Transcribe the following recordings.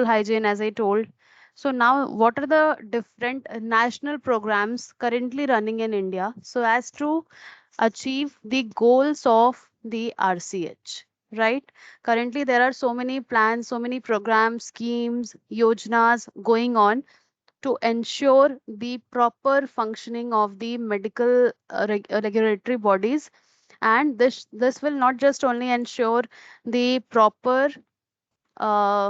hygiene, as I told. So now, what are the different national programs currently running in India so as to achieve the goals of the RCH? Right? Currently, there are so many plans, so many programs, schemes, yojnas going on to ensure the proper functioning of the medical regulatory bodies, and this will not just only ensure the proper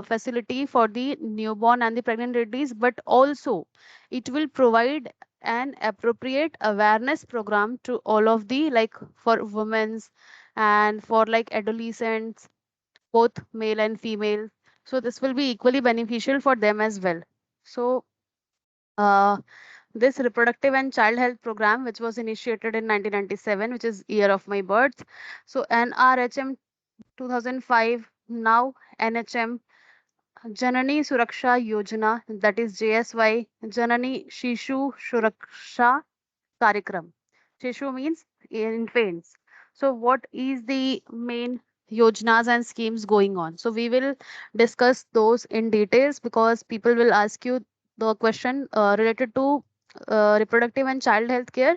facility for the newborn and the pregnant ladies, but also it will provide an appropriate awareness program to all of the, like, for women's and for like adolescents, both male and female. So this will be equally beneficial for them as well. So uh, this reproductive and child health program, which was initiated in 1997, which is year of my birth, so NRHM 2005, now NHM, Janani Suraksha Yojana, that is JSY, Janani Shishu Suraksha Karikram. Shishu means infants. So what is the main yojanas and schemes going on? So we will discuss those in details because people will ask you the question related to reproductive and child health care.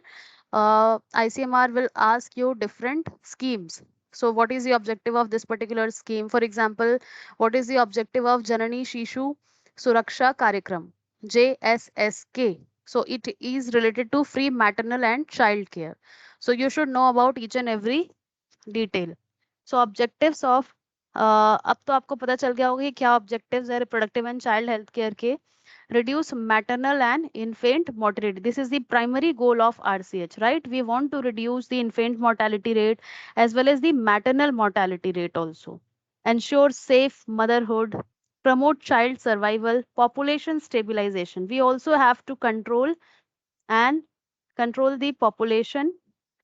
ICMR will ask you different schemes. So what is the objective of this particular scheme? For example, what is the objective of Janani Shishu Suraksha Karikram, JSSK? So it is related to free maternal and child care. So you should know about each and every detail. So objectives of अब तो आपको पता चल गया होगा कि क्या objectives है reproductive and child health care के. Reduce maternal and infant mortality. This is the primary goal of RCH, right? We want to reduce the infant mortality rate as well as the maternal mortality rate also. Ensure safe motherhood, promote child survival, population stabilization. We also have to and control the population,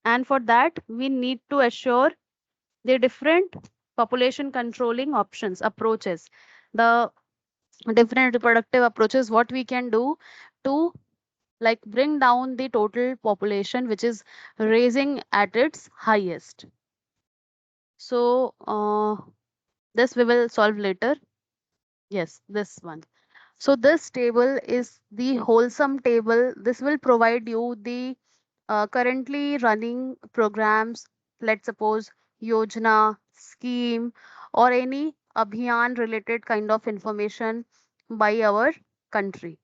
and for that we need to assure the different population controlling options, approaches, the different reproductive approaches, what we can do to like bring down the total population which is raising at its highest. So this we will solve later. Yes, this one. So this table is the wholesome table. This will provide you the currently running programs, let's suppose yojana, scheme, or any abhiyan related kind of information by our country.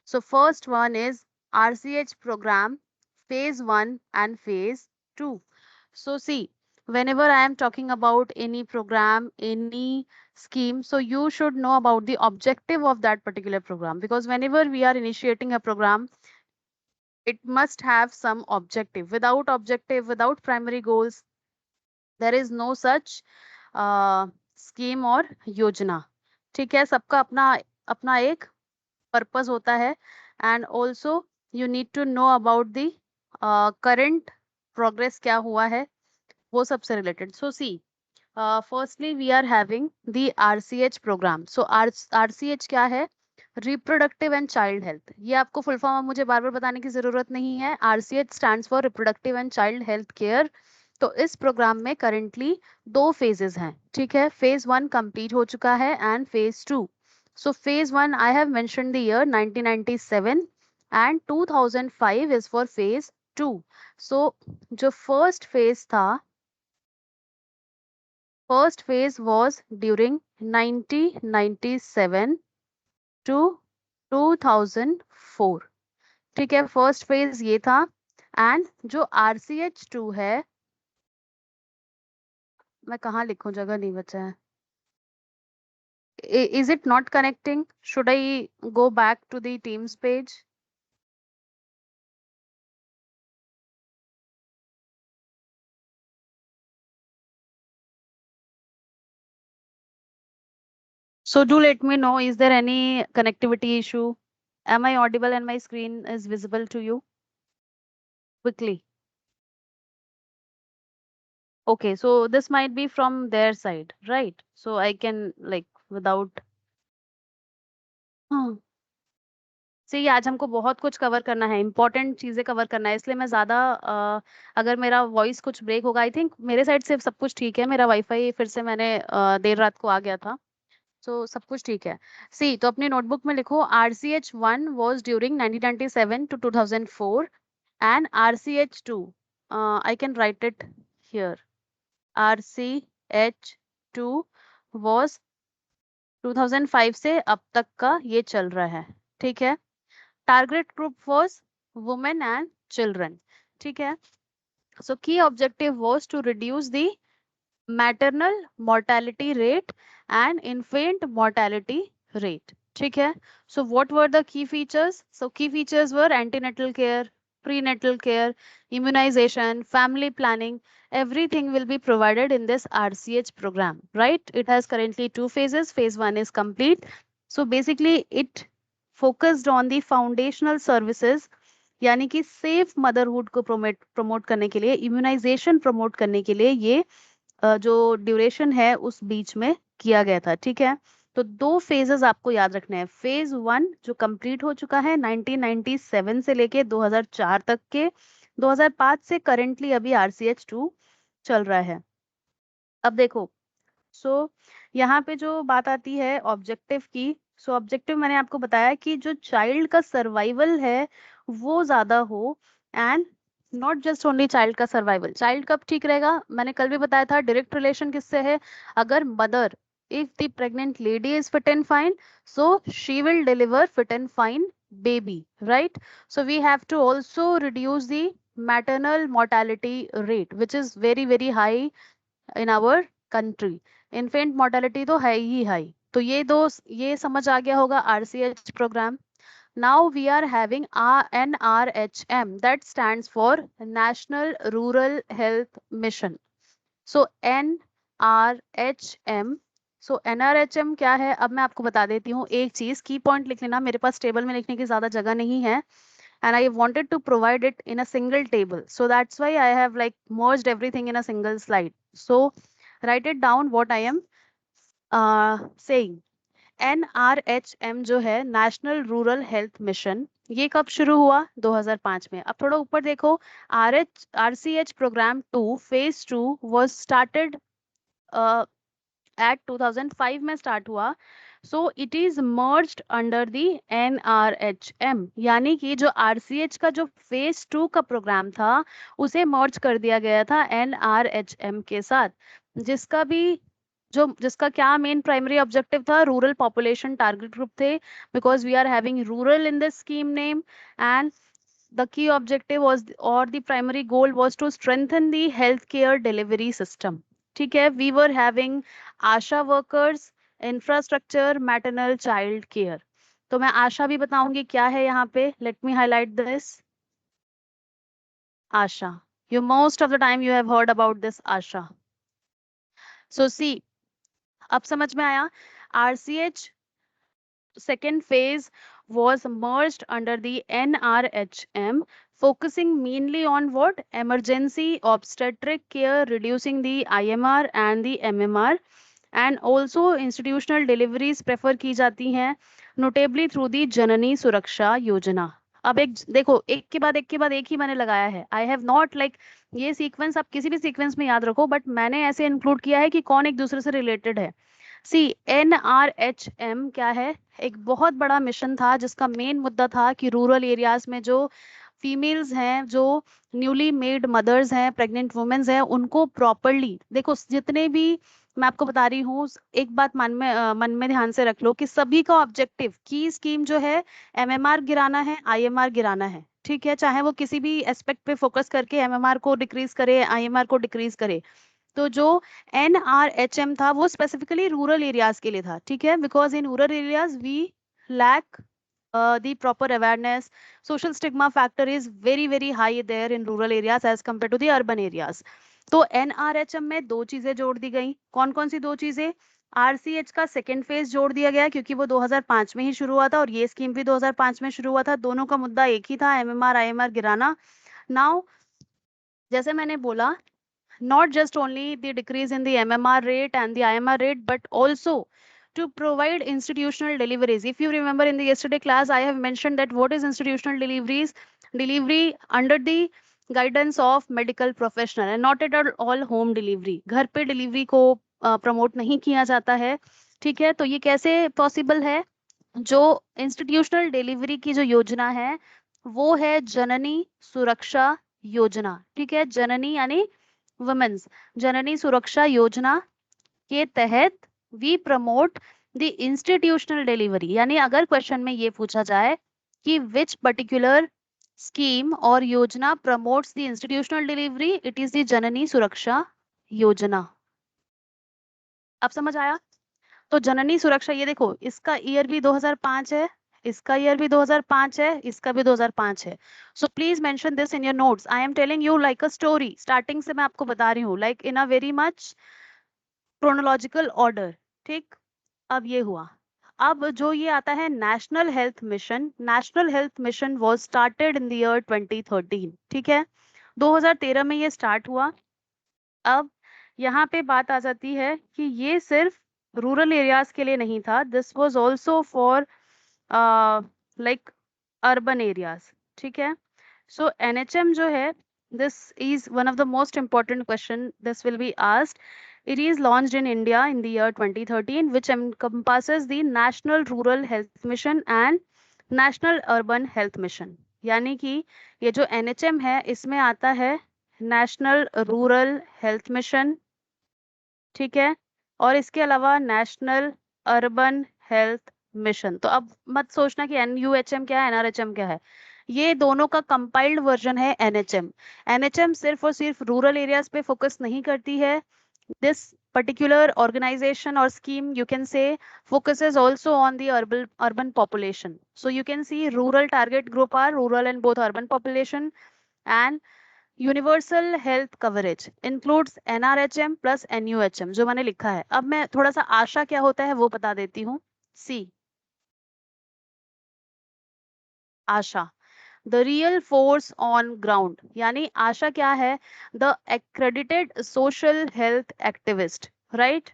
So first one is RCH program, phase 1 and phase 2. So see, whenever I am talking about any program, any scheme, so you should know about the objective of that particular program, because whenever we are initiating a program, it must have some objective. Without objective, without primary goals, there is no such scheme or योजना. ठीक है, सबका अपना अपना एक purpose होता है. And also you need to know about the current progress क्या हुआ है, वो सबसे related. So see, firstly we are having the RCH programme. So RCH क्या है? Reproductive and child health. ये आपको फुल फॉर्म मुझे बार बार बताने की जरूरत नहीं है. RCH stands for reproductive and child health care. तो इस प्रोग्राम में करेंटली 2 फेजेस हैं. ठीक है, फेज 1 कंप्लीट हो चुका है and phase 2. So phase 1, I have mentioned the year 1997 and 2005 is for phase 2. So जो first phase था, first phase was during 1997 to 2004. ठीक है, फर्स्ट फेज ये था. एंड जो RCH2 है, मैं कहाँ लिखूं, जगह नहीं बचा है. Is it not connecting? Should I go back to the Teams page? So do let me know, is there any connectivity issue? Am I audible and my screen is visible to you? Quickly. Okay, so this might be from their side, right? So I can like without. सी, आज हमको बहुत कुछ cover करना है, important चीजें cover करना है, इसलिए मैं ज्यादा अगर मेरा वॉइस कुछ ब्रेक होगा, आई थिंक मेरे साइड से सब कुछ ठीक है. मेरा वाईफाई फिर से मैंने देर रात को आ गया था. तो सब कुछ ठीक है। सी, तो अपनी नोटबुक में लिखो RCH1 was during 1997 to 2004 and RCH2, I can write it here. RCH2 was 2005 से अब तक का ये चल रहा है, ठीक है। Target group was women and children, ठीक है। So key objective was to reduce the maternal mortality rate and infant mortality rate, ठीक है। So what were the key features? So key features were antenatal care, prenatal care, immunization, family planning. Everything will be provided in this RCH program, right? It has currently 2 phases. Phase 1 is complete. So basically it focused on the foundational services, यानी कि safe motherhood को promote करने के लिए, immunisation promote करने के लिए ये जो ड्यूरेशन है उस बीच में किया गया था, ठीक है। तो 2 फेजेस आपको याद रखने हैं। फेज 1 जो कंप्लीट हो चुका है 1997 से लेके 2004 तक के, 2005 से करेंटली अभी RCH2 चल रहा है। अब देखो, सो यहाँ पे जो बात आती है ऑब्जेक्टिव की, सो ऑब्जेक्टिव मैंने आपको बताया कि जो चाइल्ड का सर्वाइवल है वो ज्यादा हो, and not just only child का सर्वाइवल। चाइल्ड कब ठीक रहेगा, मैंने कल भी बताया था, डायरेक्ट रिलेशन किससे है, अगर mother, if the pregnant lady is fit and fine, so she will deliver fit and fine baby, right? So we have to also reduce the maternal mortality rate, which is very very high in our country. Infant mortality तो है ही high. तो ये समझ आ गया होगा RCH programme. Now we are having NRHM, that stands for national rural health mission. So NRHM, so NRHM क्या है, अब मैं आपको बता देती हूँ। एक चीज की पॉइंट लिख लेना, मेरे पास टेबल में लिखने की ज्यादा जगह नहीं है, and I wanted to provide it in a single table. So that's why I have like merged everything in a single slide. So write it down what I am saying. NRHM जो है national rural health mission, ये कब शुरू हुआ, 2005 में। अब थोड़ा ऊपर देखो, RCH programme 2 phase 2 was started at 2005 में स्टार्ट हुआ। So it is merged under the NRHM, यानी कि जो RCH का जो फेज 2 का प्रोग्राम था उसे मर्ज कर दिया गया था NRHM के साथ, जिसका क्या मेन प्राइमरी ऑब्जेक्टिव था, रूरल पॉपुलेशन टारगेट ग्रुप थे, because we are having rural in this scheme name, and the key objective was or the primary goal was to strengthen the healthcare delivery system, ठीक है। we were having Asha workers, infrastructure, maternal child care. तो मैं आशा भी बताऊंगी क्या है यहाँ पे, let me highlight this. Asha, you most of the time you have heard about this Asha. so see, अब समझ में आया, RCH second phase was merged under the NRHM, focusing mainly on what? Emergency obstetric care, reducing the IMR and the MMR, and also institutional deliveries prefer की जाती हैं, notably through the जननी सुरक्षा योजना। अब एक देखो, एक के बाद एक ही मैंने लगाया है। आई हैव नॉट लाइक, ये सीक्वेंस आप किसी भी सीक्वेंस में याद रखो, बट मैंने ऐसे इंक्लूड किया है कि कौन एक दूसरे से रिलेटेड है। सी, NRHM क्या है, एक बहुत बड़ा मिशन था जिसका मेन मुद्दा था कि रूरल एरियाज में जो फीमेल्स हैं, जो न्यूली मेड मदर्स हैं, प्रेग्नेंट वुमेन्स हैं, उनको प्रॉपरली, देखो जितने भी मैं आपको बता रही हूँ, एक बात मन में ध्यान से रख लो कि सभी का ऑब्जेक्टिव की स्कीम जो है MMR गिराना है, IMR गिराना है, ठीक है। चाहे वो किसी भी एस्पेक्ट पे फोकस करके MMR को डिक्रीज करे, IMR को डिक्रीज करे। तो जो NRHM था वो स्पेसिफिकली रूरल एरियाज के लिए था, ठीक है, because in rural areas we lack the proper awareness. Social stigma factor is very very high there in rural areas as compared to the urban areas. तो NRHM में 2 चीजें जोड़ दी गई। कौन कौन सी 2 चीजें? RCH का सेकेंड फेज जोड़ दिया गया क्योंकि वो 2005 में ही शुरू हुआ था और ये स्कीम भी 2005 में शुरू हुआ था। दोनों का मुद्दा एक ही था, MMR IMR गिराना। नाउ जैसे मैंने बोला, not just only the decrease in the MMR rate and the IMR rate, but also to provide institutional deliveries. If you remember in the yesterday class, I have mentioned that what is institutional deliveries? Delivery under the guidance of medical professional and not at all home delivery. घर पे delivery को promote नहीं किया जाता है। ठीक है, तो ये कैसे पॉसिबल है? जो इंस्टीट्यूशनल डिलीवरी की जो योजना है वो है जननी सुरक्षा योजना। ठीक है, जननी यानी वुमेन्स, जननी सुरक्षा योजना के तहत we promote the institutional delivery. यानी अगर क्वेश्चन में ये पूछा जाए कि विच पर्टिकुलर स्कीम और योजना promotes the institutional delivery, it is the Janani Suraksha Yojana. अब समझ आया? तो जननी सुरक्षा, ये देखो इसका ईयर भी 2005 है, इसका ईयर भी 2005 है, इसका भी 2005 है। So please mention this in your notes. I am telling you like a story, starting से मैं आपको बता रही हूँ, like in a very much chronological order. ठीक, अब ये हुआ। अब जो ये आता है national health mission, national health mission was started in the year 2013। ठीक है, 2013 में ये स्टार्ट हुआ। अब यहाँ पे बात आ जाती है कि ये सिर्फ रूरल एरियाज के लिए नहीं था, this was also for like urban areas. ठीक है, सो एनएचएम जो है, this is one of the most important question this will be asked. It is launched in India in the year 2013, which encompasses the National Rural Health Mission and National Urban Health Mission. यानी कि ये जो NHM है इसमें आता है national rural health mission, ठीक है, और इसके अलावा नेशनल अर्बन हेल्थ मिशन। तो अब मत सोचना कि NUHM क्या है, NRHM क्या है, ये दोनों का कंपाइल्ड वर्जन है NHM। NHM सिर्फ और सिर्फ रूरल एरियाज पे फोकस नहीं करती है। This particular organization or scheme, you can say, focuses also on the urban population. So you can see rural target group are rural and both urban population, and universal health coverage includes NRHM plus NUHM जो मैंने लिखा है। अब मैं थोड़ा सा आशा क्या होता है वो बता देती हूँ। See, Asha, the real force on ground. यानी आशा क्या है? The accredited social health activist, right,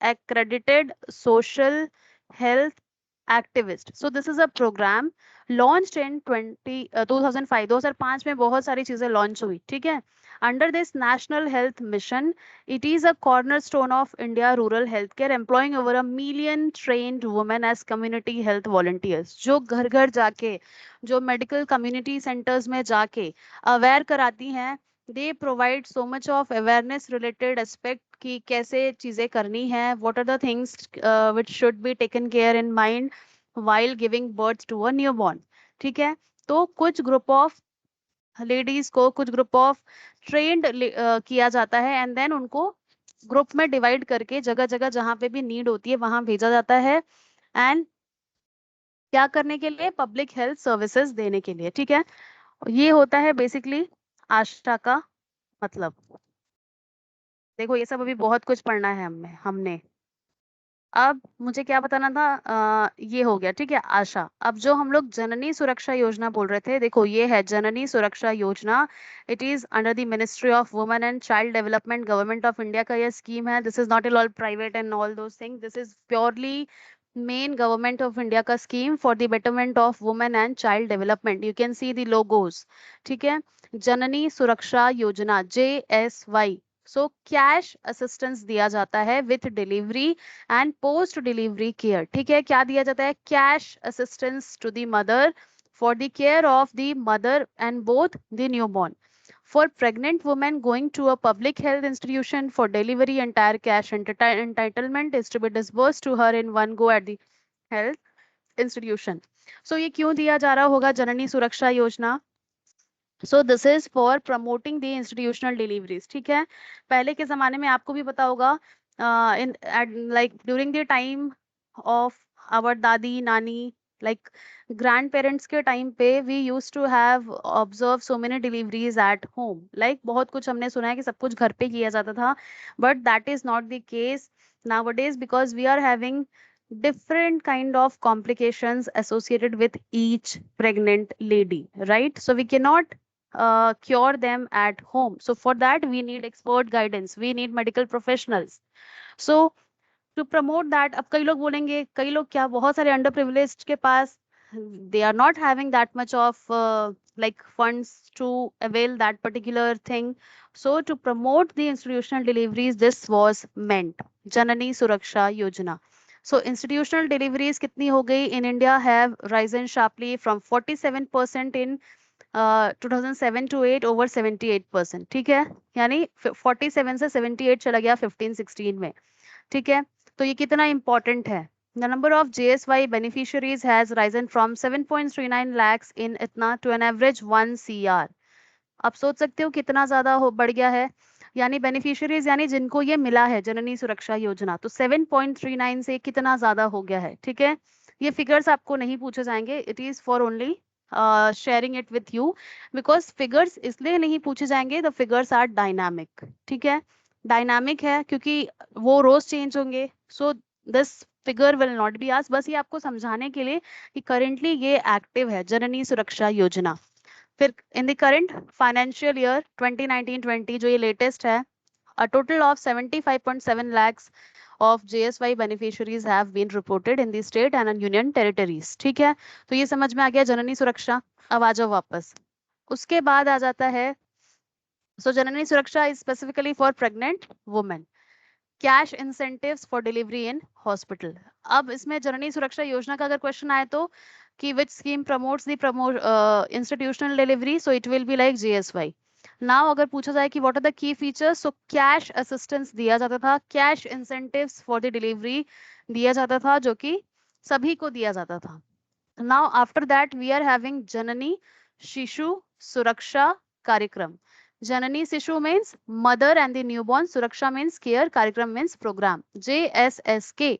accredited social health activist. So this is a program launched in 2005, 2005 में बहुत सारी चीजें लॉन्च हुई। ठीक है, under this national health mission, it is a cornerstone of India rural healthcare, employing over 1 million trained women as community health volunteers, जो घर घर जाके, जो मेडिकल कम्युनिटी सेंटर्स में जाके अवेयर कराती हैं। They provide so much of awareness related aspect कि कैसे चीजें करनी है, what are the things which should be taken care in mind while giving birth to a newborn। ठीक है, तो कुछ ग्रुप ऑफ लेडीज को, कुछ ग्रुप ऑफ ट्रेंड किया जाता है एंड देन उनको ग्रुप में डिवाइड करके जगह जगह जहाँ पे भी नीड होती है वहां भेजा जाता है, एंड क्या करने के लिए? पब्लिक हेल्थ सर्विसेज देने के लिए। ठीक है, ये होता है बेसिकली आशा का मतलब। देखो ये सब अभी बहुत कुछ पढ़ना है हमने। अब मुझे क्या बताना था, ये हो गया। ठीक है, आशा। अब जो हम लोग जननी सुरक्षा योजना बोल रहे थे, देखो ये है Janani Suraksha Yojana. It is under the ministry of women and child development, government of India का ये स्कीम है। This is not at all private and all those thing, this is purely main government of India का scheme for the betterment of women and child development. You can see the logos. ठीक है, जननी सुरक्षा योजना, JSY। सो cash assistance दिया जाता है with delivery and post delivery care. ठीक है, क्या दिया जाता है? Cash assistance to the mother for the care of the mother and both the newborn. For pregnant women going to a public health institution for delivery, entire cash entitlement is to be disbursed to her in one go at the health institution. So ये क्यों दिया जा रहा होगा जननी सुरक्षा योजना? सो this is for promoting the institutional deliveries. ठीक है, पहले के जमाने में आपको भी पता होगा, in like during the time of our दादी नानी, लाइक ग्रैंड पेरेंट्स के टाइम पे we use to have observe so many deliveries at home. Like बहुत कुछ हमने सुना है कि सब कुछ घर पे किया जाता था, but that is not the case nowadays because we are having different kind of complications associated with each pregnant lady, right? So we cannot cure them at home. So for that we need expert guidance, we need medical professionals. So to promote that, अब कई लोग बोलेंगे, कई लोग क्या, बहुत सारे under privileged के पास they are not having that much of like funds to avail that particular thing. So to promote the institutional deliveries, this was meant Janani Suraksha Yojana. So institutional deliveries कितनी हो गई in India have risen sharply from 47% in 2007 to 8 over 78%, ठीक है, यानी 47 से 78 चला गया 15-16 में, ठीक है। तो ये कितना इंपॉर्टेंट है। The number of JSY beneficiaries has risen from 7.39 lakhs in इतना to an average 1 CR। आप सोच सकते हो कितना ज्यादा हो बढ़ गया है, यानी बेनिफिशियरीज यानी जिनको ये मिला है जननी सुरक्षा योजना, तो 7.39 से कितना ज्यादा हो गया है, ठीक है। ये फिगर्स आपको नहीं पूछे जाएंगे, it is for only sharing it with you, because figures इसलिए नहीं पूछे जाएंगे, द फिगर्स आर डायनामिक, ठीक है। डायनामिक है क्योंकि वो रोज चेंज होंगे, so this figure will not be asked. बस ये आपको समझाने के लिए कि करेंटली ये एक्टिव है जननी सुरक्षा योजना। फिर in the current financial year 2019-20 जो ये लेटेस्ट है, a total of 75.7 lakhs of JSY beneficiaries have been reported in the state and union territories, ठीक है। तो ये समझ में आ गया जननी सुरक्षा। अब आ जाओ वापस, उसके बाद आ जाता है सो जननी सुरक्षा is specifically for pregnant women, cash incentives for delivery in hospital. अब इसमें जननी सुरक्षा योजना का अगर क्वेश्चन आए तो कि which scheme promotes the institutional delivery, so it will be like JSY। Now अगर पूछा जाए कि what are the key features, so cash assistance दिया जाता था, cash incentives for the delivery दिया जाता था, जो कि सभी को दिया जाता था। Now after that we are having Janani Shishu Suraksha कार्यक्रम। जननी शिशु means mother and the newborn, suraksha means care, कार्यक्रम means program, JSSK,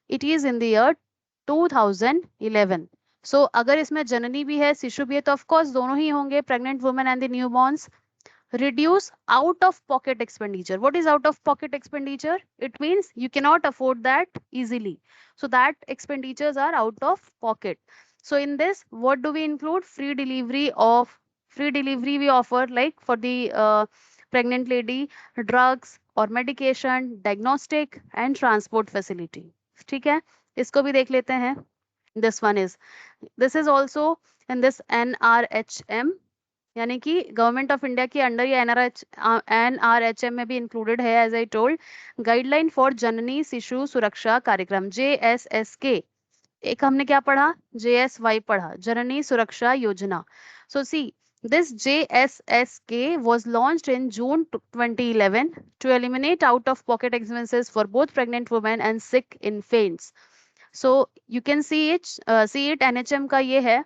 it is in the year 2011। so अगर इसमें जननी भी है शिशु भी है तो ऑफ कोर्स दोनों ही होंगे, pregnant women and the newborn's. reduce out of pocket expenditure. What is out of pocket expenditure? It means you cannot afford that easily, so that expenditures are out of pocket. So in this what do we include? Free delivery we offer, like for the pregnant lady, drugs or medication, diagnostic and transport facility, ठीक है। इसको भी देख लेते हैं। this is also in this NRHM, यानी कि government of India के अंडर या NRHM में भी इंक्लूडेड है, as I told, guideline for Janani Shishu Suraksha कार्यक्रम JSSK। एक हमने क्या पढ़ा, JSY पढ़ा, जननी सुरक्षा योजना। सो सी this JSSK was launched in June 2011 to eliminate out of pocket expenses for both pregnant women and sick infants. So you can see it NHM का ये है,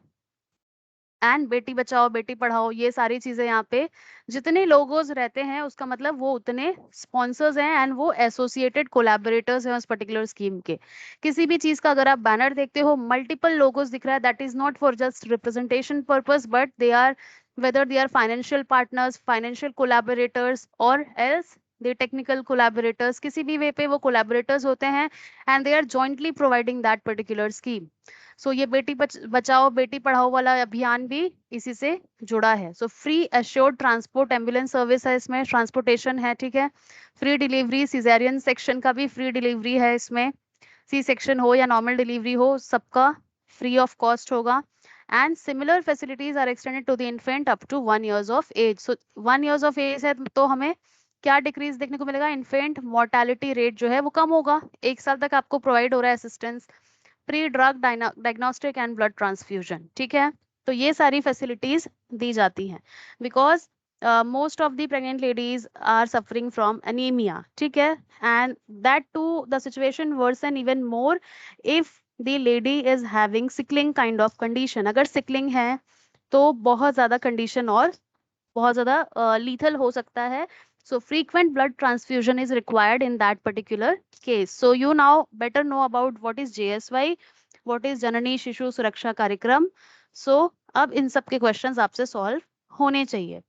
एंड बेटी बचाओ बेटी पढ़ाओ, ये सारी चीजें यहाँ पे जितने लोगोज रहते हैं उसका मतलब वो उतने स्पॉन्सर्स हैं एंड वो एसोसिएटेड कोलैबोरेटर्स हैं उस पर्टिकुलर स्कीम के। किसी भी चीज का अगर आप बैनर देखते हो मल्टीपल लोगोज दिख रहा है, that is not for just representation purpose, but they are whether they are financial partners, financial collaborators और एल्स दे टेक्निकल कोलैबोरेटर्स, किसी भी वे पे वो कोलैबोरेटर्स होते हैं and they are jointly providing that particular scheme. So ये बेटी बचाओ बेटी पढ़ाओ वाला अभियान भी इसी से जुड़ा है। So free assured transport ambulance service है, इसमें ट्रांसपोर्टेशन है, ठीक है। फ्री डिलीवरी, सिजेरियन सेक्शन का भी फ्री डिलीवरी है इसमें, सी सेक्शन हो या नॉर्मल डिलीवरी हो सबका फ्री ऑफ कॉस्ट होगा। And similar facilities are extended to the infant up to 1 years of age. So 1 years of age है तो हमें क्या डिक्रीज देखने को मिलेगा, इन्फेंट मोर्टेलिटी रेट जो है वो कम होगा, 1 साल तक आपको प्रोवाइड हो रहा है assistance, pre drug diagnostic and blood transfusion, ठीक है। तो ये सारी फैसिलिटीज दी जाती हैं because most of the pregnant ladies are suffering from anaemia, ठीक है, and that too the situation worsen even more if the lady is having sickling kind of condition. अगर सिकलिंग है तो बहुत ज्यादा कंडीशन और बहुत ज्यादा लीथल हो सकता है। So frequent blood transfusion is required in that particular case. So you now better know about what is JSY, what is जननी शिशु सुरक्षा कार्यक्रम। So अब इन सब के क्वेश्चंस आपसे सॉल्व होने चाहिए।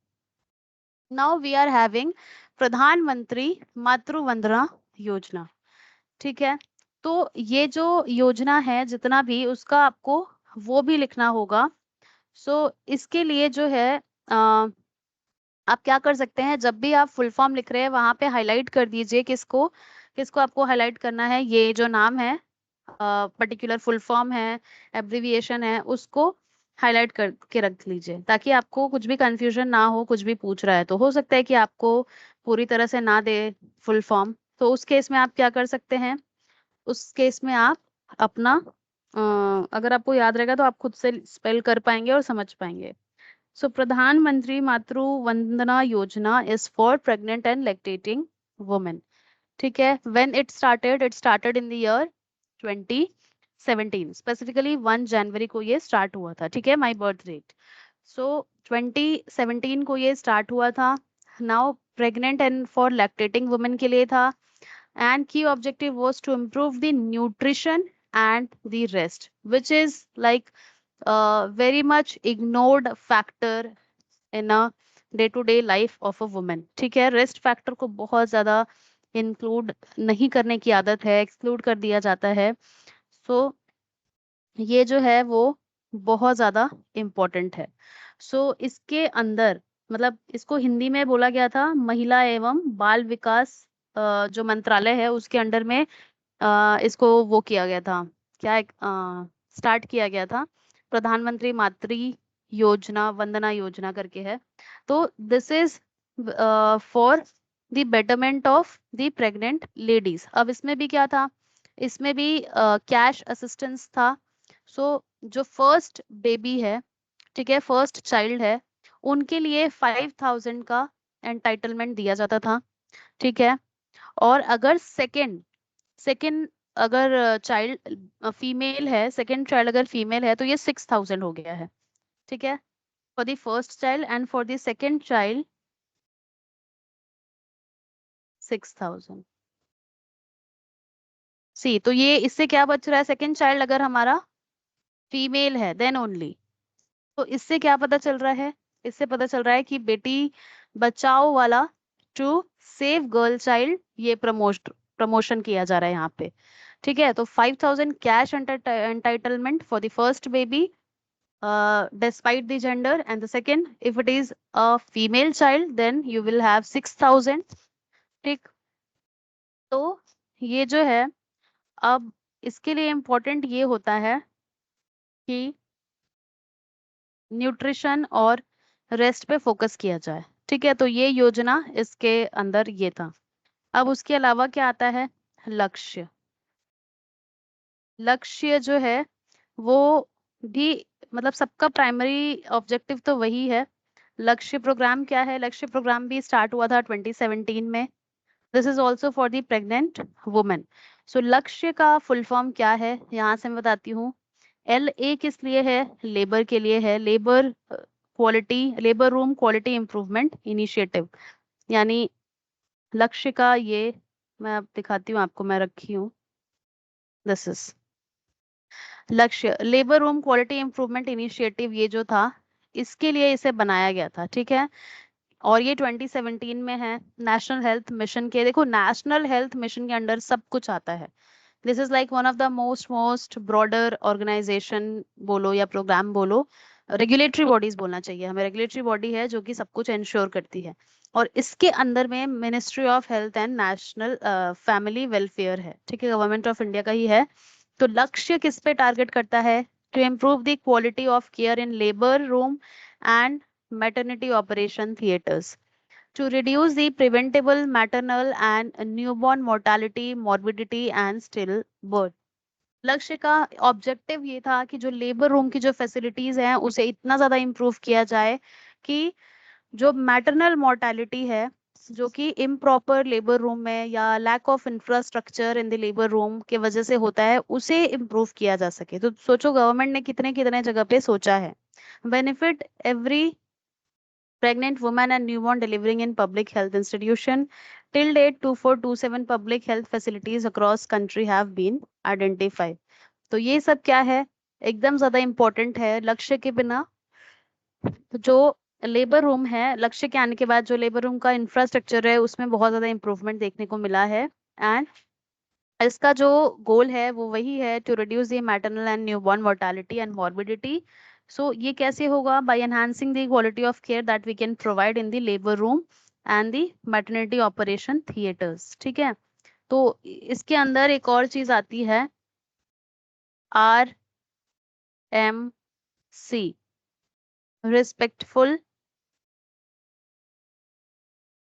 Now we are having प्रधानमंत्री मातृ वंदना योजना, ठीक है। तो ये जो योजना है जितना भी उसका आपको वो भी लिखना होगा। So इसके लिए जो है आप क्या कर सकते हैं, जब भी आप फुल फॉर्म लिख रहे हैं वहां पे हाईलाइट कर दीजिए किसको किसको आपको हाईलाइट करना है, ये जो नाम है पर्टिकुलर फुल फॉर्म है एब्रिविएशन है उसको हाईलाइट करके रख लीजिए ताकि आपको कुछ भी कंफ्यूजन ना हो। कुछ भी पूछ रहा है तो हो सकता है कि आपको पूरी तरह से ना दे फुल फॉर्म, तो उस केस में आप क्या कर सकते हैं, उस केस में आप अपना अगर आपको याद रहेगा तो आप खुद से स्पेल कर पाएंगे और समझ पाएंगे। सो प्रधानमंत्री मातृ Vandana Yojana is for pregnant and lactating women. ठीक है, when it started in the year 2017, specifically 1 जनवरी को ये स्टार्ट हुआ था। ठीक है, माय बर्थ डेट। सो 2017 को ये स्टार्ट हुआ था। Now pregnant and for lactating women के लिए था, and key objective was to improve the nutrition and the rest, which is like very much ignored factor in a day to day life of a women. ठीक है, rest factor को बहुत ज्यादा include नहीं करने की आदत है, एक्सक्लूड कर दिया जाता है। सो ये जो है वो बहुत ज्यादा इम्पोर्टेंट है। सो इसके अंदर मतलब इसको हिंदी में बोला गया था महिला एवं बाल विकास जो मंत्रालय है उसके अंडर में इसको वो किया गया था, क्या स्टार्ट किया गया था, प्रधानमंत्री मातृ योजना वंदना योजना करके है। तो this is for the betterment of the pregnant ladies. अब इसमें भी क्या था, इसमें भी कैश असिस्टेंस था। सो जो फर्स्ट बेबी है, ठीक है, फर्स्ट चाइल्ड है, उनके लिए 5,000 का एंटाइटलमेंट दिया जाता था। ठीक है, और अगर सेकंड सेकंड अगर चाइल्ड फीमेल है, सेकंड चाइल्ड अगर फीमेल है तो ये 6,000 हो गया है। ठीक है, for the first child and for the second child 6,000। सी तो ये इससे क्या बच रहा है, सेकंड चाइल्ड अगर हमारा फीमेल है देन ओनली। तो इससे क्या पता चल रहा है, इससे पता चल रहा है कि बेटी बचाओ वाला टू सेव गर्ल चाइल्ड ये प्रमोशन किया जा रहा है यहाँ पे। ठीक है, तो 5,000 cash entitlement for the first baby despite the gender, and the second if it is a female child then you will have 6,000। ठीक, तो ये जो है, अब इसके लिए इम्पोर्टेंट ये होता है कि न्यूट्रिशन और रेस्ट पे फोकस किया जाए। ठीक है, तो ये योजना इसके अंदर ये था। अब उसके अलावा क्या आता है, लक्ष्य। लक्ष्य जो है वो भी मतलब सबका प्राइमरी ऑब्जेक्टिव तो वही है। लक्ष्य प्रोग्राम क्या है, लक्ष्य प्रोग्राम भी स्टार्ट हुआ था 2017 में। This is also for the pregnant women. So Lakshya का फुल फॉर्म क्या है यहाँ से मैं बताती हूँ। LA किस लिए है, लेबर के लिए है, labour quality, labour room quality improvement initiative. यानी लक्ष्य का ये मैं अब दिखाती हूँ आपको, मैं रखी हूँ, दिस इज लक्ष्य labour room quality improvement initiative. ये जो था इसके लिए इसे बनाया गया था। ठीक है, और ये 2017 में है। नेशनल हेल्थ मिशन के, देखो नेशनल हेल्थ मिशन के अंडर सब कुछ आता है। This is like one of the most broader organisation बोलो या प्रोग्राम बोलो, रेगुलेटरी बॉडीज बोलना चाहिए हमें, रेगुलेटरी बॉडी है जो कि सब कुछ इंश्योर करती है। और इसके अंदर में ministry of health and national family welfare है। ठीक है, गवर्नमेंट ऑफ इंडिया का ही है। तो लक्ष्य किस पे टारगेट करता है, to improve the quality of care in labour room and maternity operation theaters, to reduce the preventable maternal and newborn mortality, morbidity and stillbirth। लक्ष्य का ऑब्जेक्टिव ये था कि जो लेबर रूम की जो फैसिलिटीज हैं उसे इतना ज्यादा इम्प्रूव किया जाए कि जो मैटरनल मोर्टेलिटी है, जो कि इम्प्रॉपर लेबर रूम में या lack of infrastructure in the labour room के वजह से होता है, उसे इम्प्रूव किया जा सके। तो सोचो गवर्नमेंट ने कितने कितने जगह पे सोचा है। Benefit every pregnant women and newborn delivering in public health institution. Till date, 2427 public health facilities across country have been identified। तो ये सब क्या है, एकदम ज्यादा इम्पोर्टेंट है। लक्ष्य के बिना तो जो लेबर रूम है, लक्ष्य के आने के बाद जो लेबर रूम का इंफ्रास्ट्रक्चर है उसमें बहुत ज्यादा इम्प्रूवमेंट देखने को मिला है। एंड इसका जो गोल है वो वही है, to reduce the maternal and newborn mortality and morbidity. So ये कैसे होगा, by enhancing the quality of care that we can provide in the labour room and the maternity operation theatres. ठीक है, तो इसके अंदर एक और चीज आती है, RMC,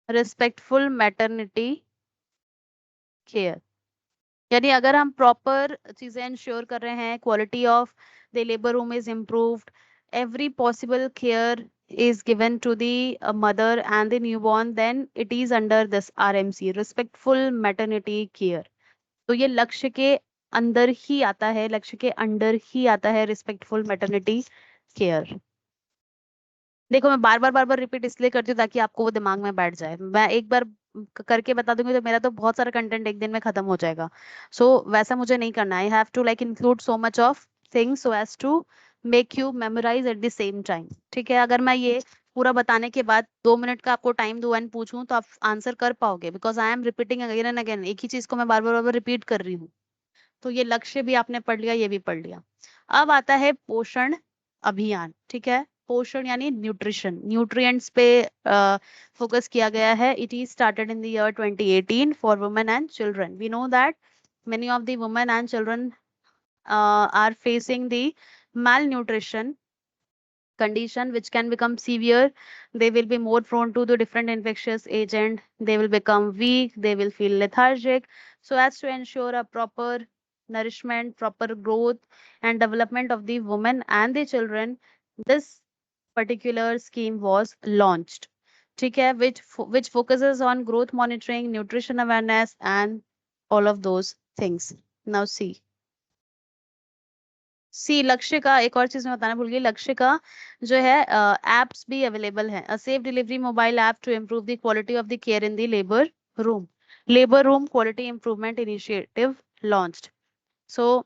रिस्पेक्टफुल मैटरनिटी केयर। यानी अगर हम प्रॉपर चीजें इंश्योर कर रहे हैं, quality of the labour room is improved, every possible care is given to the mother and the newborn, then it is under this RMC, respectful maternity care. तो ये लक्ष्य के अंदर ही आता है, लक्ष्य के अंडर ही आता है रिस्पेक्टफुल मैटरनिटी केयर। देखो मैं बार बार रिपीट इसलिए करती हूँ ताकि आपको वो दिमाग में बैठ जाए। मैं एक बार करके बता दूंगी तो मेरा तो बहुत सारा कंटेंट एक दिन में खत्म हो जाएगा। वैसा मुझे नहीं करना। I have to like include so much of things so as to make you memorise at the same time. ठीक है, अगर मैं ये पूरा बताने के बाद 2 मिनट का आपको टाइम दूं एंड पूछूं तो आप आंसर कर पाओगे, because I am repeating again and again, एक ही चीज को मैं बार बार रिपीट कर रही हूँ। तो ये लक्ष्य भी आपने पढ़ लिया, ये भी पढ़ लिया। अब आता है पोषण अभियान। ठीक है, पोषण यानी न्यूट्रिशन, न्यूट्रिएंट्स पे फोकस किया गया है। It is started in the year 2018 for women and children. We know that many of the women and children are facing the malnutrition condition which can become severe. They will be more prone to the different infectious agent, they will become weak, they will feel lethargic. So as to ensure a proper nourishment, proper growth and development of the women and the children, this particular scheme was launched. ठीक है, which focuses on growth monitoring, nutrition awareness and all of those things. Now सी लक्ष्य का एक और चीज मैं बताना भूल गई। लक्ष्य का जो है एप्स भी अवेलेबल है। A safe delivery mobile app to improve the quality of the care in the room labour room quality improvement initiative launched. So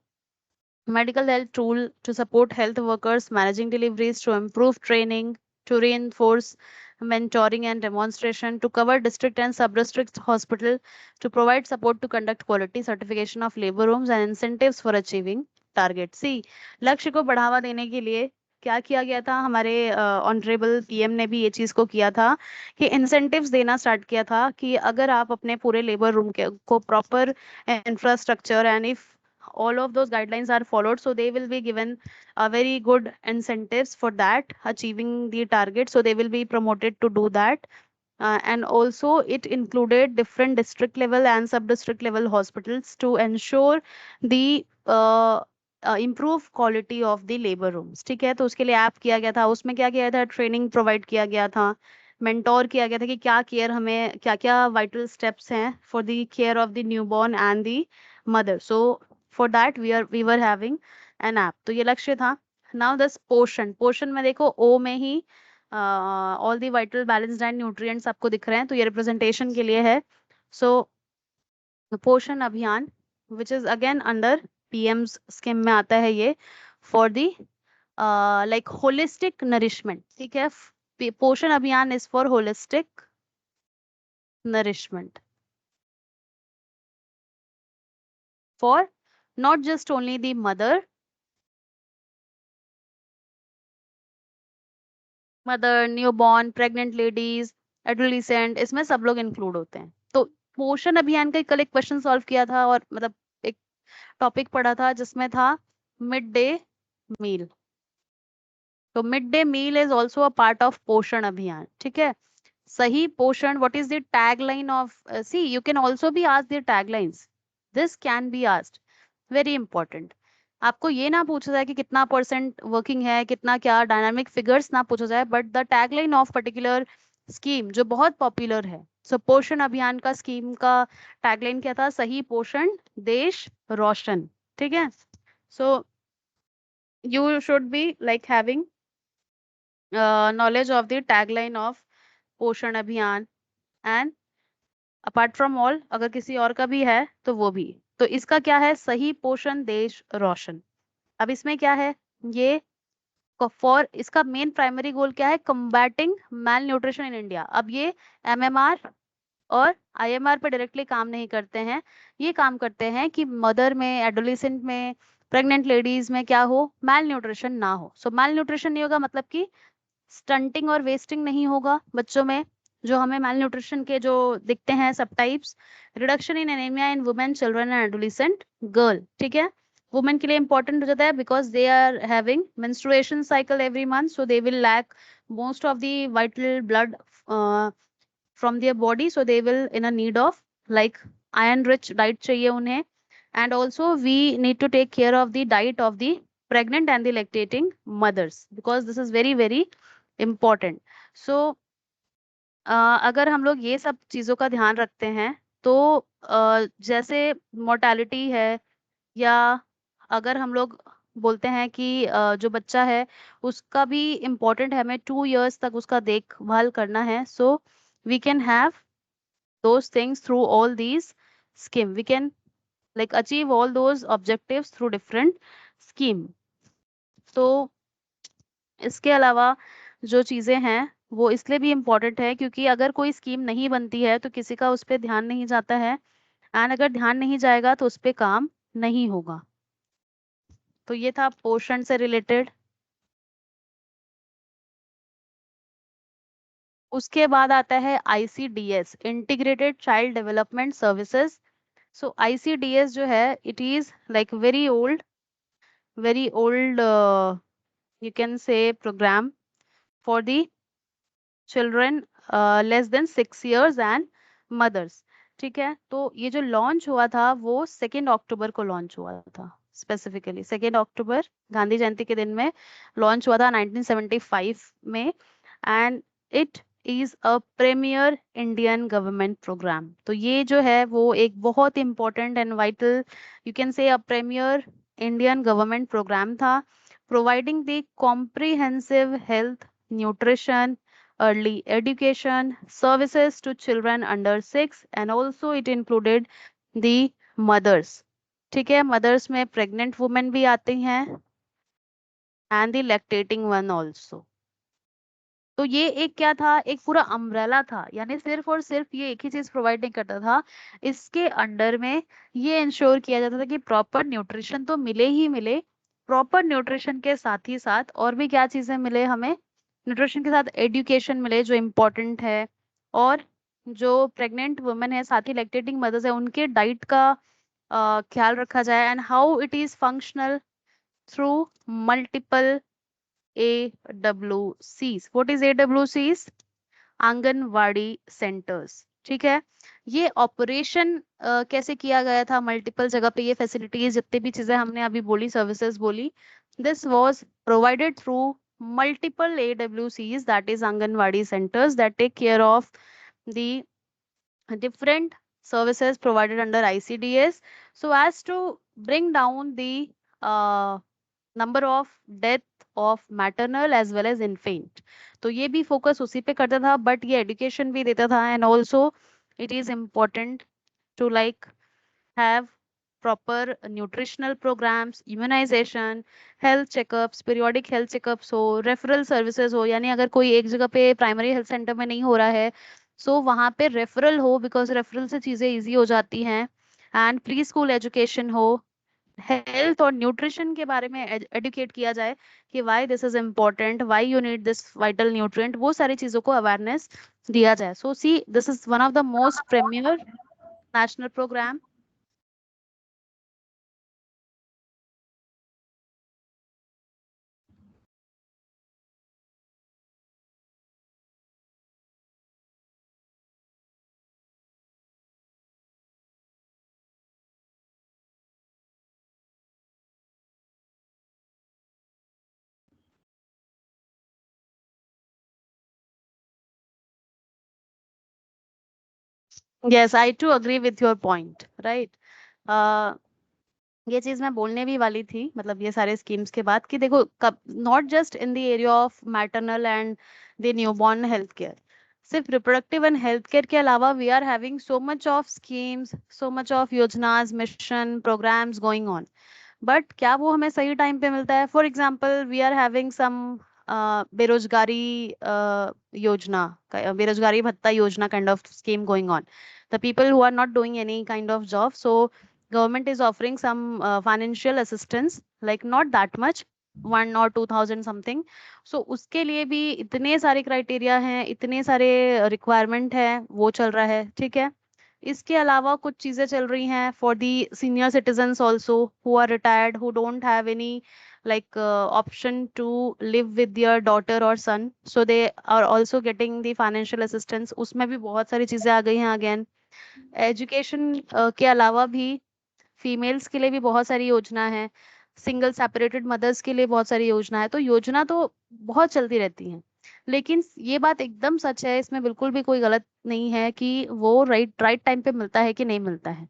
medical health tool to support health workers managing deliveries, to improve training, to reinforce mentoring and demonstration, to cover district and sub-district hospital, to provide support to conduct quality certification of labor rooms and incentives for achieving target. See Lakshya को बढ़ावा देने के लिए क्या किया गया था, हमारे ऑनरेबल पीएम ने भी ये चीज को किया था कि इंसेंटिव्स देना स्टार्ट किया था कि अगर आप अपने पूरे लेबर रूम के को proper infrastructure and if all of those guidelines are followed, so they will be given a very good incentives for that achieving the target, so they will be promoted to do that. And also it included different district level and sub district level hospitals to ensure the improve quality of the labor rooms। ठीक है, तो उसके लिए app किया गया था, उसमें क्या किया था, ट्रेनिंग प्रोवाइड किया गया था, मेंटोर किया गया था कि क्या केयर हमें क्या क्या वाइटल स्टेप्स हैं for the care of the newborn and the mother. So for that we were having an app. तो ये लक्ष्य था। नाउ दस पोषण, पोषण में देखो ओ में ही all the vital balanced and nutrients आपको दिख रहे हैं, तो ये रिप्रेजेंटेशन के लिए है। सो पोषण अभियान which is again under PM's scheme में आता है ये, for the like holistic nourishment. ठीक है, पोषण अभियान is for holistic nourishment for not just only the mother newborn, pregnant ladies, adolescent, इसमें सब लोग इंक्लूड होते हैं। तो पोषण अभियान का कल एक क्वेश्चन सॉल्व किया था और मतलब एक टॉपिक पढ़ा था जिसमें था मिड डे मील। तो mid day meal is also a part of Poshan Abhiyan. ठीक है, सही Poshan, what is the tag line of, see you can also be asked the tag lines, this can be asked, very important. आपको ये ना पूछा जाए कि कितना परसेंट वर्किंग है, कितना क्या डायनामिक फिगर्स ना पूछा जाए, but the tagline of particular scheme जो बहुत पॉपुलर है। सो पोषण अभियान का स्कीम का टैगलाइन क्या था, सही पोषण देश रोशन। ठीक है, so you should be like having knowledge of the tagline of पोषण अभियान। एंड अपार्ट फ्रॉम ऑल अगर किसी और का भी है तो वो भी। तो इसका क्या है, सही पोषण देश रोशन। अब इसमें क्या है, ये फॉर इसका मेन प्राइमरी गोल क्या है, combating malnutrition in India. अब ये एमएमआर और आईएमआर पे डायरेक्टली काम नहीं करते हैं, ये काम करते हैं कि मदर में, एडोलिसेंट में, प्रेग्नेंट लेडीज में क्या हो, मैल न्यूट्रिशन ना हो। सो मैल न्यूट्रिशन नहीं होगा मतलब कि स्टंटिंग और वेस्टिंग नहीं होगा बच्चों में, जो हमें मैल न्यूट्रिशन के जो दिखते हैं सब types. Reduction in anaemia in women, children and adolescent girl. ठीक है, वुमेन के लिए इंपॉर्टेंट हो जाता है because they are having menstruation cycle every month, so they will lack most of the vital blood from their body, so they will in a need of like iron rich diet चाहिए उन्हें, and also we need to take care of the diet of the pregnant and the lactating mothers, because this is very very important. So अगर हम लोग ये सब चीजों का ध्यान रखते हैं तो जैसे मोर्टालिटी है, या अगर हम लोग बोलते हैं कि जो बच्चा है उसका भी इम्पोर्टेंट है, हमें 2 years तक उसका देखभाल करना है, so we can have those things through all these scheme. We can like achieve all those objectives through different scheme. तो इसके अलावा जो चीजें हैं वो इसलिए भी इम्पोर्टेंट है क्योंकि अगर कोई स्कीम नहीं बनती है तो किसी का उस पर ध्यान नहीं जाता है, एंड अगर ध्यान नहीं जाएगा तो उस पर काम नहीं होगा। तो ये था पोषण से रिलेटेड। उसके बाद आता है ICDS, integrated child development services. So ICDS जो है it is like very old you can say program for the children less than 6 years and mothers। ठीक है, तो ये जो लॉन्च हुआ था वो 2 अक्टूबर को लॉन्च हुआ था, स्पेसिफिकली 2 अक्टूबर गांधी जयंती के दिन में लॉन्च हुआ था 1975 में। And it is a premier Indian government programme. तो ये जो है वो एक बहुत important and vital, you can say a premier Indian government programme था, providing the comprehensive health, nutrition, early education services to children under 6, and also it included the mothers। ठीक है, मदर्स में प्रेग्नेंट वुमेन भी आती हैं and the lactating one also. तो ये एक क्या था, एक पूरा अम्ब्रेला था, यानी सिर्फ और सिर्फ ये एक ही चीज प्रोवाइड नहीं करता था, इसके अंडर में ये इंश्योर किया जाता था कि प्रॉपर न्यूट्रिशन तो मिले ही मिले, प्रॉपर न्यूट्रिशन के साथ ही साथ और भी क्या चीजें मिले हमें, न्यूट्रिशन के साथ एजुकेशन मिले जो इम्पोर्टेंट है, और जो प्रेग्नेंट वुमेन है साथ ही लैक्टेटिंग मदर्स है उनके डाइट का ख्याल रखा जाए, and how it is functional through multiple AWCs। What is AWCs? Anganwadi centres. ठीक है, ये ऑपरेशन कैसे किया गया था मल्टीपल जगह पे, ये फैसिलिटीज जितनी भी चीजें हमने अभी बोली, सर्विसेज बोली, this was provided through multiple AWCs, that is anganwadi centres, that take care of the different services provided under ICDS, so as to bring down the number of death of maternal as well as infant। तो ये भी focus उसी पे करता था, but ये education भी देता था, and also it is important to like have proper nutritional programs, immunization, health checkups, periodic health checkups हो, referral services हो, यानी अगर कोई एक जगह पे प्राइमरी हेल्थ सेंटर में नहीं हो रहा है सो वहाँ पे रेफरल हो, बिकॉज रेफरल से चीज़ें इजी हो जाती हैं, एंड प्री स्कूल एजुकेशन हो, हेल्थ और न्यूट्रिशन के बारे में एडुकेट किया जाए कि why this is important, why you need this vital nutrient, वो सारी चीज़ों को अवेयरनेस दिया जाए। So see this is one of the most premier national programme. Yes, I too agree with your point, right. ये चीज मैं बोलने भी वाली थी, मतलब ये सारे स्कीम्स के बाद, कि देखो कब not just in the area of maternal and the newborn health care, सिर्फ रिप्रोडक्टिव एंड हेल्थ केयर के अलावा we are having so much of schemes, so much of योजनाज, mission, programmes going on, but क्या वो हमें सही time पे मिलता है? For example we are having some बेरोजगारी योजना, बेरोजगारी भत्ता योजना kind of scheme going on, the people who are not doing any kind of job, so government is offering some financial assistance, like not that much, 1 or 2 thousand something। so उसके लिए भी इतने सारे क्राइटेरिया हैं, इतने सारे requirement है, वो चल रहा है। ठीक है, इसके अलावा कुछ चीजें चल रही हैं for the senior citizens also who are retired, who don't have any like option to live with their daughter or son, so they are also getting the financial assistance। उसमें भी बहुत सारी चीजें आ गई हैं अगेन। एजुकेशन के अलावा भी फीमेल्स के लिए भी बहुत सारी योजना है, सिंगल सेपरेटेड मदर्स के लिए बहुत सारी योजना है। तो योजना तो बहुत चलती रहती हैं, लेकिन ये बात एकदम सच है, इसमें बिल्कुल भी कोई गलत नहीं है कि वो राइट राइट टाइम पे मिलता है कि नहीं मिलता है।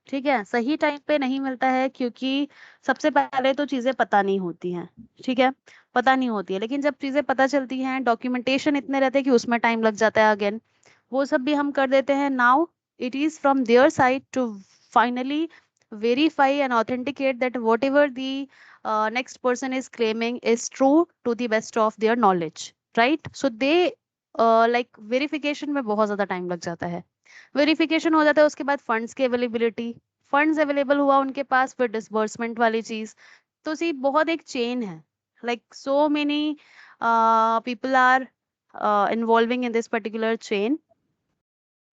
ठीक है, सही टाइम पे नहीं मिलता है क्योंकि सबसे पहले तो चीजें पता नहीं होती हैं। ठीक है, पता नहीं होती है, लेकिन जब चीजें पता चलती हैं, डॉक्यूमेंटेशन इतने रहते हैं कि उसमें टाइम लग जाता है अगेन, वो सब भी हम कर देते हैं। Now it is from their side to finally verify and authenticate that whatever the next person is claiming is true to the best of their knowledge, right? So they like verification में बहुत ज्यादा time लग जाता है। Verification हो जाता है, उसके बाद फंड्स की अवेलेबिलिटी, फंड्स अवेलेबल हुआ उनके पास, फिर डिसबर्समेंट वाली चीज। तो सी बहुत एक चेन है, like so many people are involving in this particular chain,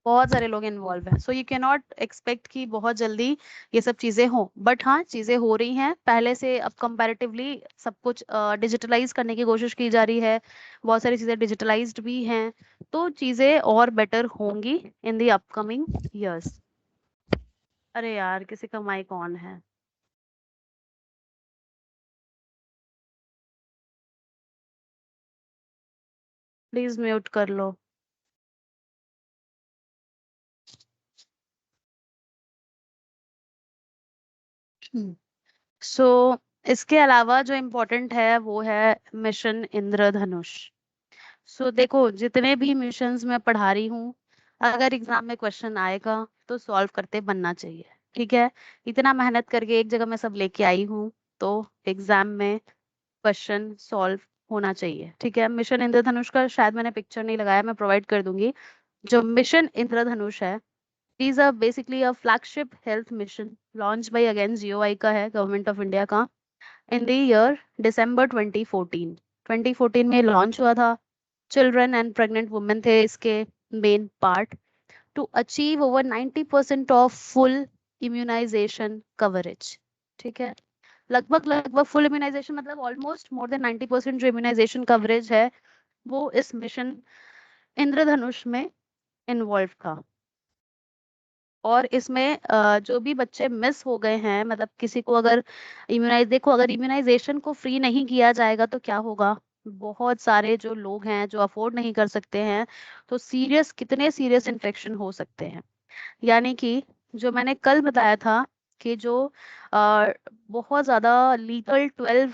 बहुत सारे लोग इन्वॉल्व हैं। So you can not expect कि बहुत जल्दी ये सब चीजें हों, बट हाँ चीजें हो रही हैं पहले से। अब कंपैरेटिवली सब कुछ डिजिटलाइज करने की कोशिश की जा रही है, बहुत सारी चीजें डिजिटलाइज्ड भी हैं, तो चीजें और बेटर होंगी इन द अपकमिंग ईयर्स। अरे यार, किसी का माइक ऑन है, प्लीज म्यूट कर लो। सो इसके अलावा जो इम्पोर्टेंट है वो है मिशन इंद्रधनुष। सो देखो, जितने भी मिशंस मैं पढ़ा रही हूँ, अगर एग्जाम में क्वेश्चन आएगा तो सॉल्व करते बनना चाहिए। ठीक है, इतना मेहनत करके एक जगह मैं सब लेके आई हूँ, तो एग्जाम में क्वेश्चन सॉल्व होना चाहिए। ठीक है, मिशन इंद्रधनुष का शायद मैंने पिक्चर नहीं लगाया, मैं प्रोवाइड कर दूंगी। जो मिशन इंद्रधनुष है, is a basically a flagship health mission launch by again GOI का है, गवर्नमेंट ऑफ इंडिया का, इन द ईयर दिसंबर 2014। 2014 में लॉन्च हुआ था। चिल्ड्रन एंड प्रेग्नेंट वुमेन थे इसके main part, to achieve over 90% of full immunisation coverage. ठीक है, लगभग लगभग फुल इम्यूनाइजेशन मतलब ऑलमोस्ट मोर देन 90% जो इम्यूनाइजेशन कवरेज है, वो इस मिशन इंद्रधनुष में इन्वॉल्व था। और इसमें जो भी बच्चे मिस हो गए हैं, मतलब किसी को अगर देखो, अगर इम्यूनाइजेशन को फ्री नहीं किया जाएगा तो क्या होगा, बहुत सारे जो लोग हैं जो अफोर्ड नहीं कर सकते हैं, तो सीरियस, कितने सीरियस इन्फेक्शन हो सकते हैं। यानी कि जो मैंने कल बताया था कि जो बहुत ज्यादा लीथल 12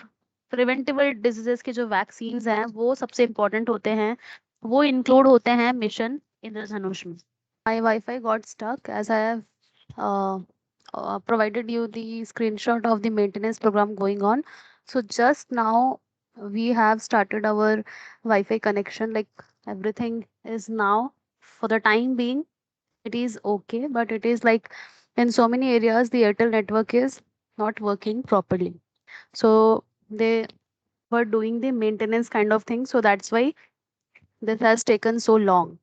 प्रिवेंटेबल डिजीजेस के जो वैक्सीन्स हैं वो सबसे इम्पोर्टेंट होते हैं, वो इंक्लूड होते हैं मिशन इंद्रधनुष में। My Wi-Fi got stuck as I have provided you the screenshot of the maintenance program going on. So just now we have started our Wi-Fi connection. Like everything is now, for the time being, it is okay, but it is like in so many areas the Airtel network is not working properly. So they were doing the maintenance kind of thing. So that's why this has taken so long.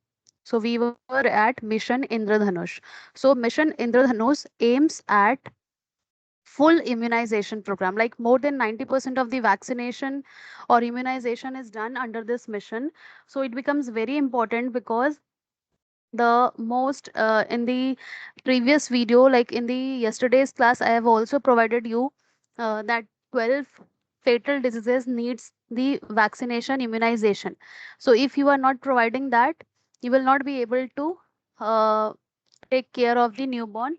So we were at Mission Indradhanush. So Mission Indradhanush aims at full immunization program, like more than 90% of the vaccination or immunization is done under this mission. So it becomes very important because the most in the previous video, like in the yesterday's class, I have also provided you that 12 fatal diseases needs the vaccination immunization. So if you are not providing that, you will not be able to take care of the newborn.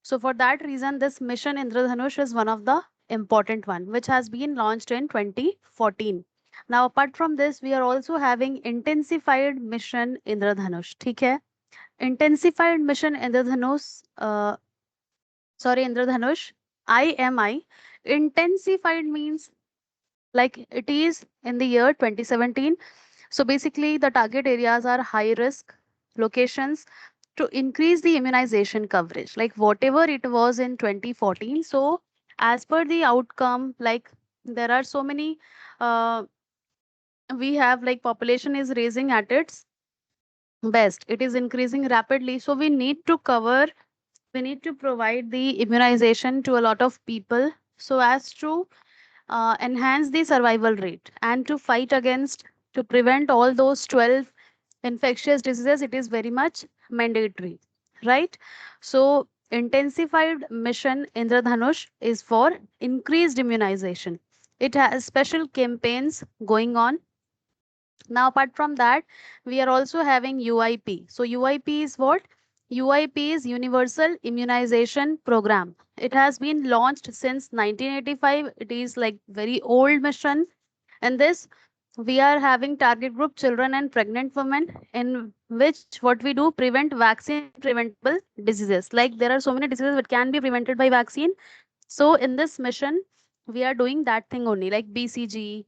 So for that reason, this mission Indradhanush is one of the important one, which has been launched in 2014. Now, apart from this, we are also having intensified mission Indradhanush. ठीक है, intensified mission Indradhanush, sorry, Indradhanush, IMI. Intensified means like it is in the year 2017. So basically, the target areas are high risk locations to increase the immunization coverage, like whatever it was in 2014. So as per the outcome, like there are so many, uh, we have like population is raising at its best. It is increasing rapidly. So we need to provide the immunization to a lot of people so as to enhance the survival rate and to fight against, to prevent all those 12 infectious diseases. It is very much mandatory, right? So Intensified mission Indradhanush is for increased immunization. It has special campaigns going on. Now, apart from that, we are also having UIP. So, UIP is what? UIP is Universal Immunization Program. It has been launched since 1985. It is like very old mission. And this, we are having target group children and pregnant women, in which what we do prevent vaccine preventable diseases. Like there are so many diseases that can be prevented by vaccine. So in this mission, we are doing that thing only, like BCG,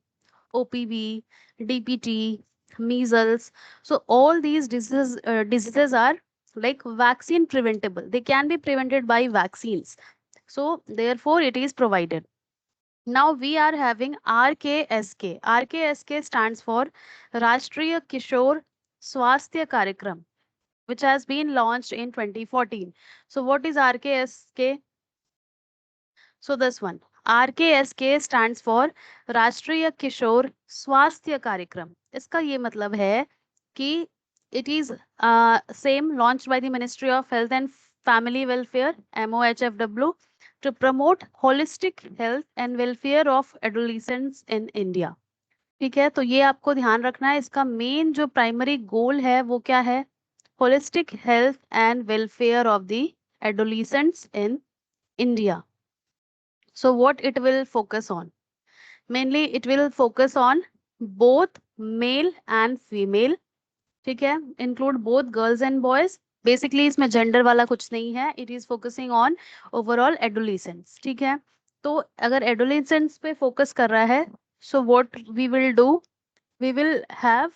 OPV, DPT, measles. So all these diseases are like vaccine preventable. They can be prevented by vaccines. So therefore, it is provided. Now we are having RKSK. RKSK stands for Rashtriya Kishore Swasthya Karyakram, which has been launched in 2014. So what is RKSK? So this one, RKSK stands for राष्ट्रीय किशोर स्वास्थ्य कार्यक्रम. इसका ये मतलब है कि it is same launched by the Ministry of Health and Family Welfare MOHFW to promote holistic health and welfare of adolescents in India. ठीक है, तो ये आपको ध्यान रखना है. इसका मेन जो प्राइमरी गोल है वो क्या है? Holistic health and welfare of the adolescents in India. So what it will focus on? Mainly it will focus on both male and female. ठीक है, include both girls and boys. Basically इसमें gender वाला कुछ नहीं है. It is focusing on overall adolescence. ठीक है, तो अगर adolescence पे focus कर रहा है, so what we will do? We will have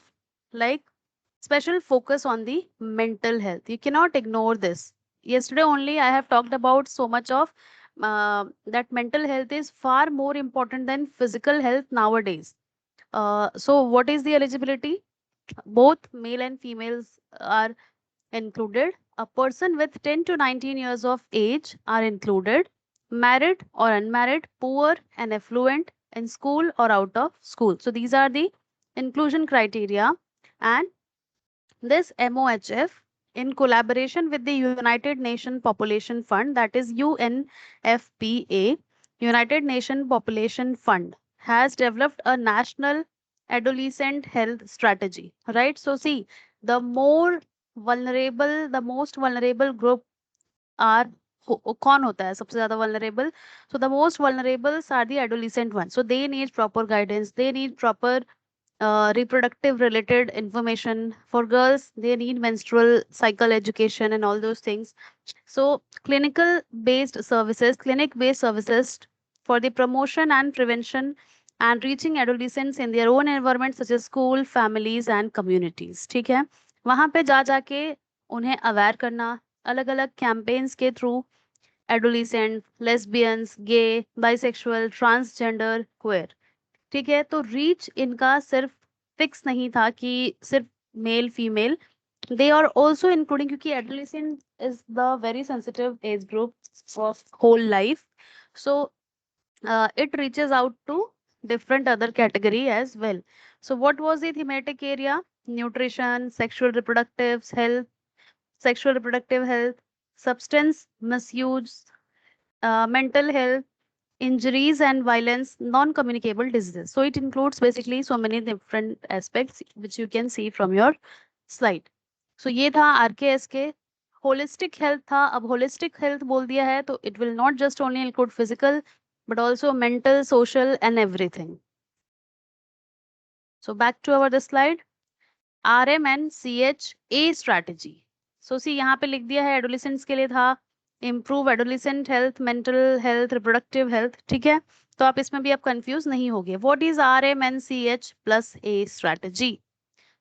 like special focus on the mental health. You cannot ignore this. Yesterday only I have talked about so much of that mental health is far more important than physical health nowadays. So what is the eligibility? Both male and females are included. A person with 10 to 19 years of age are included. Married or unmarried, poor and affluent, in school or out of school. So these are the inclusion criteria. And this MOHF, in collaboration with the United Nations Population Fund, that is UNFPA, United Nations Population Fund, has developed a national adolescent health strategy. Right? So, see, the most vulnerable group are कौन होता है सबसे ज्यादा vulnerable? So the most vulnerables are the adolescent ones. So they need proper guidance. They need proper reproductive related information. For girls, they need menstrual cycle education and all those things. So clinic based services for the promotion and prevention and reaching adolescents in their own environment such as school, families and communities. ठीक है, वहां पे जा जाके उन्हें aware करना अलग अलग कैंपेन्स के थ्रू. एडोलिसेंट, लेस्बियंस, गे, बाइसेक्सुअल, ट्रांसजेंडर, क्वेयर. ठीक है, तो रीच इनका सिर्फ फिक्स नहीं था कि सिर्फ male female. They are also including, क्योंकि adolescent is the very sensitive age group of whole life. So it reaches out to different other category as well. So what was the thematic area? Nutrition, sexual reproductive health, substance misuse, mental health, injuries and violence, non-communicable diseases. So it includes basically so many different aspects which you can see from your slide. So ये था RKSK. Holistic health था. अब holistic health बोल दिया है तो it will not just only include physical but also mental, social and everything. So back to our the slide. RMNCHA strategy. So see यहाँ पे लिख दिया है adolescents के लिए था improve adolescent health, mental health, reproductive health. ठीक है, तो आप इसमें भी आप कंफ्यूज नहीं होगे. What is RMNCH plus A strategy?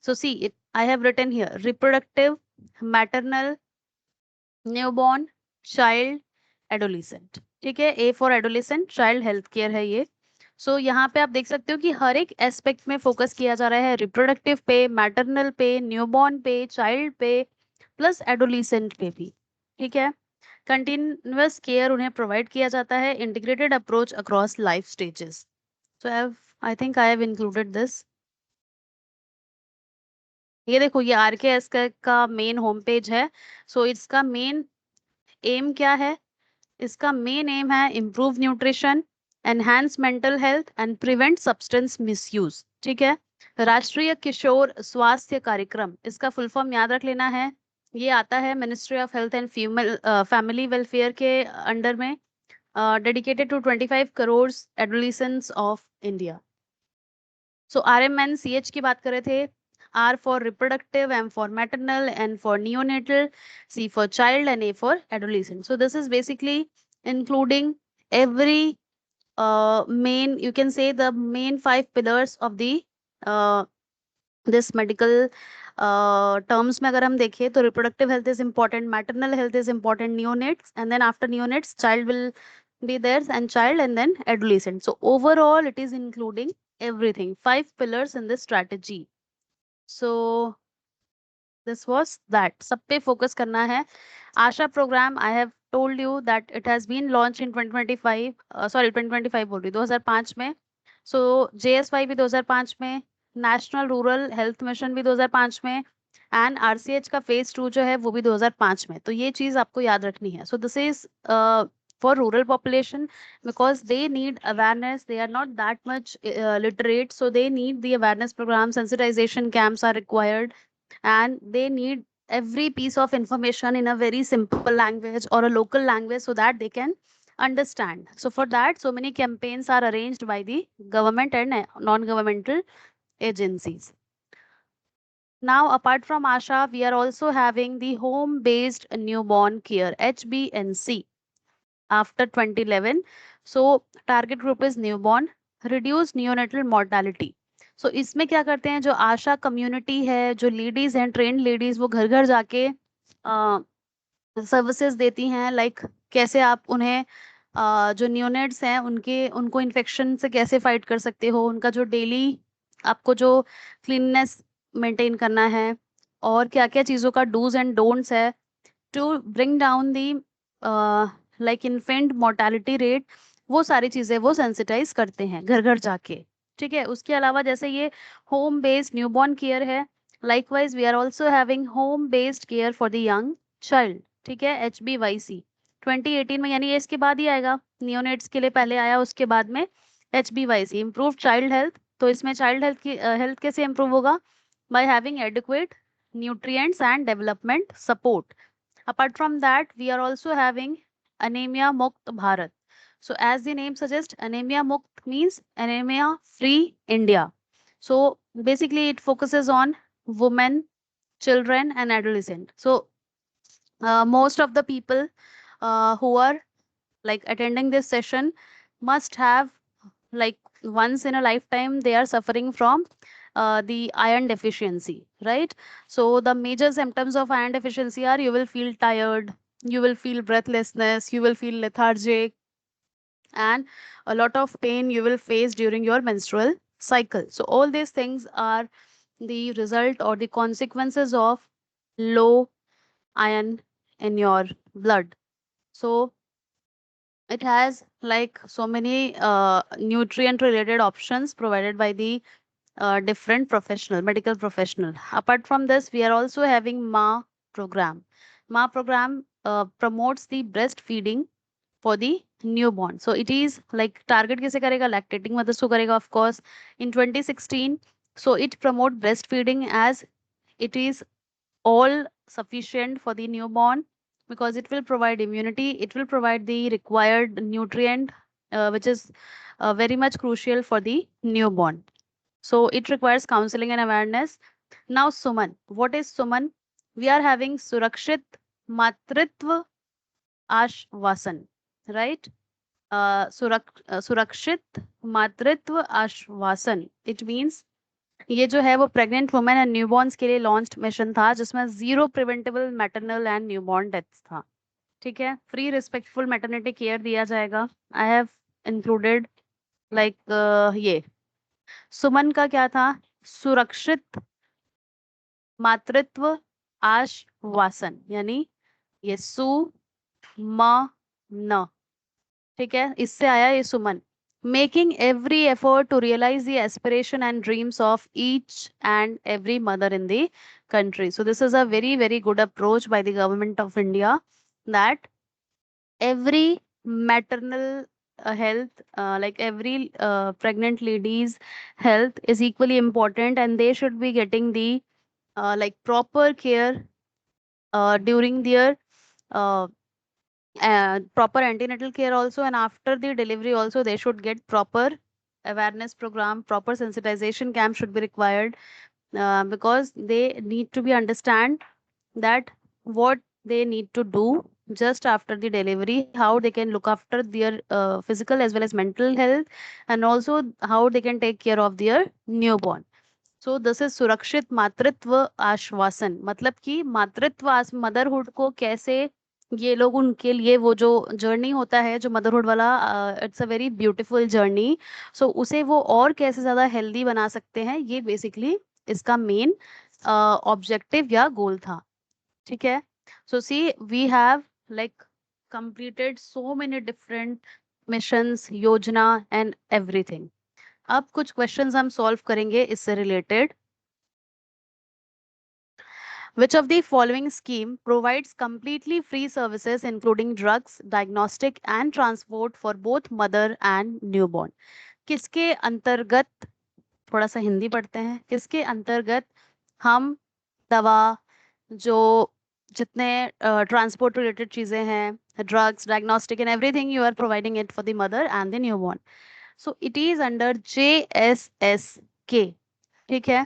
So see it, I have written here reproductive, maternal, newborn, child, adolescent. ठीक है, A for adolescent, child health care है ये. सो यहाँ पे आप देख सकते हो कि हर एक एस्पेक्ट में फोकस किया जा रहा है. रिप्रोडक्टिव पे, मैटरनल पे, न्यूबॉर्न पे, चाइल्ड पे, प्लस एडोलिसेंट पे भी. ठीक है, कंटिन्यूअस केयर उन्हें प्रोवाइड किया जाता है. Integrated approach across life stages. So I think I have included this. ये देखो, ये RKS का मेन होम पेज है. सो इसका मेन एम क्या है इसका? मेन एम है improve nutrition, enhance mental health and prevent substance misuse. ठीक है। राष्ट्रीय किशोर स्वास्थ्य कार्यक्रम, इसका फुल फॉर्म याद रख लेना है। ये आता है ministry of health and female family welfare के अंडर में, dedicated to 25 crore adolescents of India. So RMNCH की बात कर रहे थे। R for reproductive, M for maternal, N for neonatal, C for child, and A for adolescent. So this is basically including every main, you can say the main 5 pillars of the uh, this medical terms में अगर हम देखें तो reproductive health is important, maternal health is important, neonates, and then after neonates child will be there, and child, and then adolescent. So overall it is including everything, 5 pillars in this strategy. So this was that, सब पे focus करना है। आशा program, I have told you that it has been launched in 2025, sorry 2025 बोल रही 2005 में। So JSY भी 2005 में, national rural health mission भी 2005 में, एंड RCH का फेज 2 जो है वो भी 2005 में। तो ये चीज आपको याद रखनी है। सो this is for rural population because they need awareness, they are not that much literate, so they need the awareness program, sensitization camps are required, and they need every piece of information in a very simple language or a local language so that they can understand. So for that, so many campaigns are arranged by the government and non-governmental agencies. Now, apart from ASHA, we are also having the home-based newborn care, HBNC, after 2011. So target group is newborn, reduce neonatal mortality. So इसमें क्या करते हैं, जो आशा community है, जो ladies हैं, trend ladies, वो घर घर जाके सर्विसेज देती हैं, लाइक कैसे आप उन्हें जो न्यूनेट्स हैं उनको इन्फेक्शन से कैसे फाइट कर सकते हो, उनका जो डेली आपको जो क्लीननेस मेंटेन करना है, और क्या क्या चीज़ों का डूज एंड डोंट्स है to bring down the like infant mortality rate, वो सारी चीज़ें वो सेंसिटाइज करते हैं घर घर जाके। ठीक है। उसके अलावा जैसे ये होम बेस्ड न्यूबॉर्न केयर है, likewise we are also having home based care for the young child. ठीक है। HBYC 2018 में, यानी ये इसके बाद ही आएगा, नियोनेट्स के लिए पहले आया, उसके बाद में HBYC इम्प्रूव चाइल्ड हेल्थ। तो इसमें चाइल्ड हेल्थ की हेल्थ कैसे इम्प्रूव होगा? By having adequate nutrients and development support. Apart from that, we are also having Anemia Mukt Bharat. So as the name suggests, Anemia Mukt means anemia free India. So basically it focuses on women, children and adolescent. So most of the people who are like attending this session must have, like once in a lifetime they are suffering from the iron deficiency, right? So the major symptoms of iron deficiency are you will feel tired, you will feel breathlessness, you will feel lethargic, and a lot of pain you will face during your menstrual cycle. So all these things are the result or the consequences of low iron in your blood. So it has like so many nutrient related options provided by the different professional medical professional. Apart from this, we are also having program. Ma program promotes the breastfeeding for the newborn. So it is like target किसे करेगा? Lactating mothers को करेगा of course in 2016. So it promote breastfeeding as it is all sufficient for the newborn because it will provide immunity, it will provide the required nutrient which is very much crucial for the newborn. So it requires counseling and awareness. Now Suman, what is Suman? We are having Surakshit Matritva Ashvasan, right? Surakshit Matritva Ashvasan. It means ये जो है वो pregnant women and newborn's के लिए launched mission था जिसमें 0 preventable maternal and newborn deaths था। ठीक है। फ्री रिस्पेक्टफुल मैटरनिटी केयर दिया जाएगा। आई हैव इंक्लूडेड लाइक ये सुमन का क्या था? सुरक्षित मातृत्व आश्वासन, यानी ये सु म न, ठीक है, इससे आया ये सुमन। Making every effort to realize the aspiration and dreams of each and every mother in the country. So this is a very, very good approach by the government of India that every maternal health, like every pregnant lady's health is equally important, and they should be getting the like proper care during their uh, proper antenatal care also, and after the delivery also they should get proper awareness program, proper sensitization camp should be required, because they need to be understand that what they need to do just after the delivery, how they can look after their physical as well as mental health, and also how they can take care of their newborn. So this is सुरक्षित मातृत्व आश्वासन, मतलब कि मातृत्व motherhood को कैसे ये लोग, उनके लिए वो जो जर्नी होता है जो मदरहुड वाला, it's a very beautiful journey. So उसे वो और कैसे ज्यादा हेल्दी बना सकते हैं, ये बेसिकली इसका मेन ऑब्जेक्टिव या गोल था। ठीक है, so see we have like completed so many different missions, yojana and everything. अब कुछ क्वेश्चंस हम सॉल्व करेंगे इससे related. Which of the following scheme provides completely free services including drugs, diagnostic and transport for both mother and newborn? किसके अंतर्गत, थोड़ा सा हिंदी पढ़ते हैं, किसके अंतर्गत हम दवा, जो जितने ट्रांसपोर्ट रिलेटेड चीजें हैं, drugs, diagnostic and everything, you are providing it for the mother and the newborn. So it is under JSSK। ठीक है,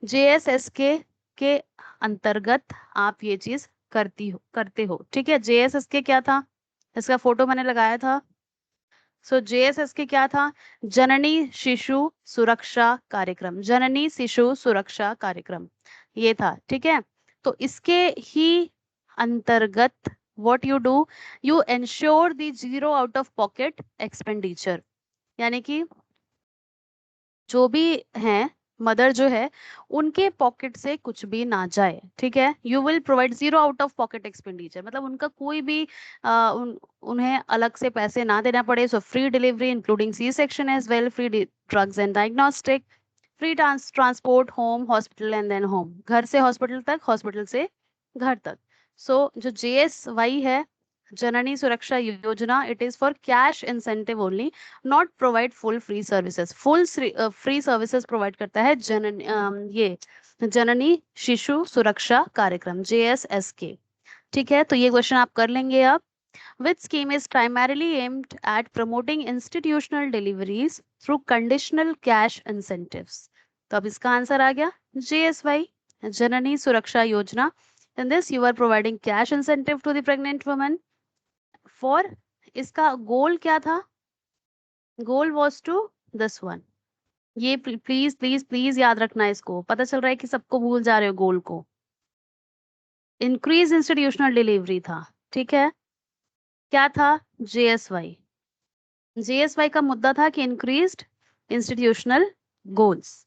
JSSK के अंतर्गत आप ये चीज करते हो। ठीक है, JSSK क्या था, इसका फोटो मैंने लगाया था। सो JSSK क्या था, जननी शिशु सुरक्षा कार्यक्रम, जननी शिशु सुरक्षा कार्यक्रम ये था। ठीक है, तो इसके ही अंतर्गत what you do, you ensure the zero out of pocket expenditure, यानी कि जो भी हैं मदर जो है उनके पॉकेट से कुछ भी ना जाए। ठीक है, you will provide zero out of pocket expenditure, मतलब उनका कोई भी उन्हें अलग से पैसे ना देना पड़े। So free delivery including C section as well, free drugs and diagnostic, free transport home hospital and then home, घर से हॉस्पिटल तक, हॉस्पिटल से घर तक। सो जो JSY है, Janani Suraksha Yojana, it is for cash incentive only, not provide full free services. Full free services provide करता है ये जननी शिशु सुरक्षा कार्यक्रम, JSSK। ठीक है, तो ये क्वेश्चन आप कर लेंगे आप। Which scheme is primarily aimed at promoting institutional deliveries through conditional cash incentives? तो अब इसका आंसर आ गया JSY, जननी सुरक्षा योजना। In this you are providing cash incentive to the pregnant woman for, इसका गोल क्या था, goal was to this one. ये please please please याद रखना, इसको पता चल रहा है कि सबको भूल जा रहे हो गोल को। इंक्रीज इंस्टीट्यूशनल डिलीवरी था। ठीक है, क्या था, JSY, JSY का मुद्दा था कि increased institutional goals.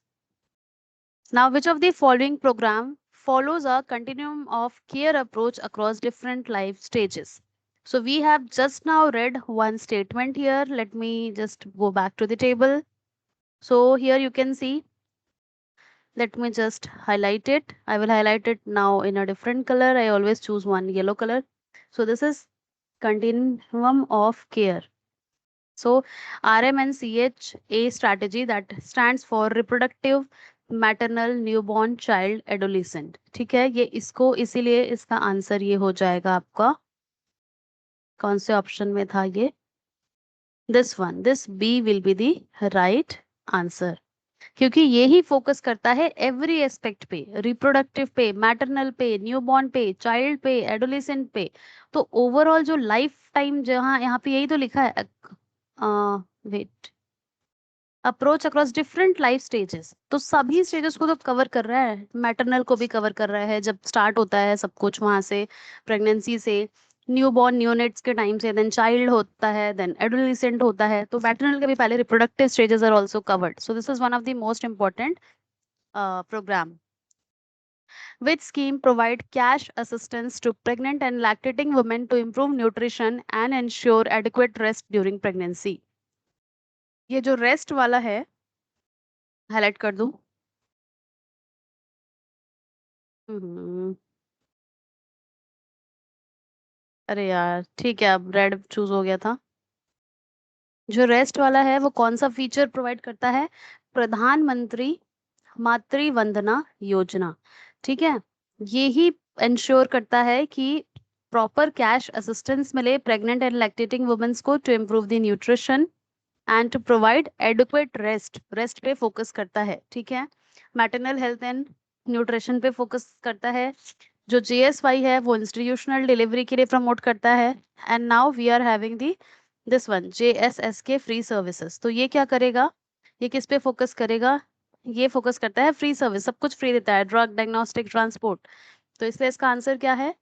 Now which of the following programme follows a continuum of care approach across different life stages? So we have just now read one statement here. Let me just go back to the table. So here you can see, let me just highlight it. I will highlight it now in a different color. I always choose one yellow color. So this is continuum of care. So RMNCHA strategy, that stands for reproductive maternal newborn child adolescent. ठीक है, ये इसको इसीलिए इसका answer ये हो जाएगा आपका, कौन से ऑप्शन में था ये, this one, this B will be the right answer, क्योंकि ये ही फोकस करता है एवरी एस्पेक्ट पे, रिप्रोडक्टिव पे, मैटरनल पे, न्यूबॉर्न पे, चाइल्ड पे, एडोलिसेंट पे। तो ओवरऑल जो लाइफ टाइम, जहाँ यहाँ पे यही तो लिखा है, wait, approach across different life stages, तो सभी स्टेजेस को तो कवर कर रहा है, मैटरनल को भी कवर कर रहा है, जब स्टार्ट होता है सब कुछ वहां से, प्रेगनेंसी से, न्यूबॉर्न न्यूनेट्स के टाइम से, देन चाइल्ड होता है, देन एडोलेसेंट होता है, तो मैटरनल के भी पहले reproductive stages are also covered. So this is one of the most important program. Which scheme provide cash assistance to pregnant and lactating women to improve nutrition and ensure adequate rest during pregnancy? ये जो rest वाला है, highlight कर दूं, अरे यार ठीक है, अब रेड चूज हो गया था। जो रेस्ट वाला है वो कौन सा फीचर प्रोवाइड करता है? प्रधानमंत्री मातृ वंदना योजना। ठीक है, ये ही इंश्योर करता है कि प्रॉपर कैश असिस्टेंस मिले प्रेग्नेंट एंड लैक्टेटिंग वुमेन्स को, to improve the nutrition and to provide adequate rest, rest पे फोकस करता है। ठीक है, मैटरनल हेल्थ एंड न्यूट्रिशन पे फोकस करता है। जो जीएसवाई है वो इंस्टीट्यूशनल डिलीवरी के लिए प्रमोट करता है। And now we are having the this one JSSK free services. तो ये क्या करेगा, ये किस पे फोकस करेगा? ये फोकस करता है फ्री सर्विस, सब कुछ फ्री देता है, ड्रग डायग्नोस्टिक ट्रांसपोर्ट। तो इसलिए इसका आंसर क्या है?